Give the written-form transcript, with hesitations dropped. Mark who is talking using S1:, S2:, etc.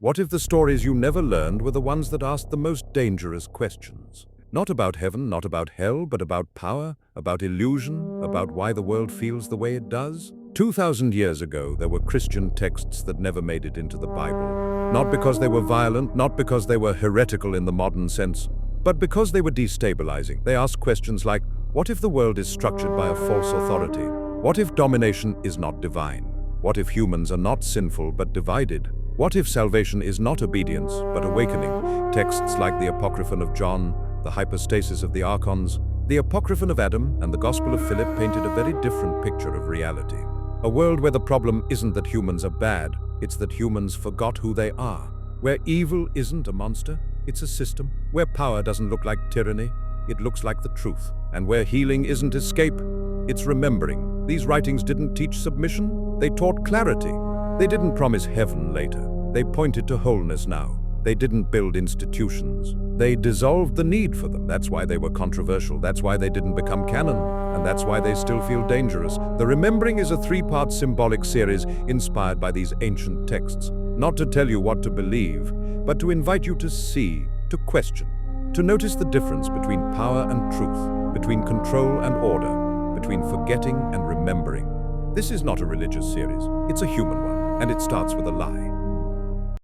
S1: What if the stories you never learned were the ones that asked the most dangerous questions? Not about heaven, not about hell, but about power, about illusion, about why the world feels the way it does? 2,000 years ago, there were Christian texts that never made it into the Bible. Not because they were violent, not because they were heretical in the modern sense, but because they were destabilizing. They asked questions like, what if the world is structured by a false authority? What if domination is not divine? What if humans are not sinful but divided? What if salvation is not obedience but awakening? Texts like the Apocryphon of John, the hypostasis of the archons, the Apocryphon of Adam, and the Gospel of Philip painted a very different picture of reality. A world where the problem isn't that humans are bad, it's that humans forgot who they are. Where evil isn't a monster, it's a system. Where power doesn't look like tyranny, it looks like the truth. And where healing isn't escape, it's remembering. These writings didn't teach submission, they taught clarity. They didn't promise heaven later. They pointed to wholeness now. They didn't build institutions. They dissolved the need for them. That's why they were controversial. That's why they didn't become canon. And that's why they still feel dangerous. The Remembering is a 3-part symbolic series inspired by these ancient texts. Not to tell you what to believe, but to invite you to see, to question, to notice the difference between power and truth, between control and order, between forgetting and remembering. This is not a religious series. It's a human one. And it starts with a lie.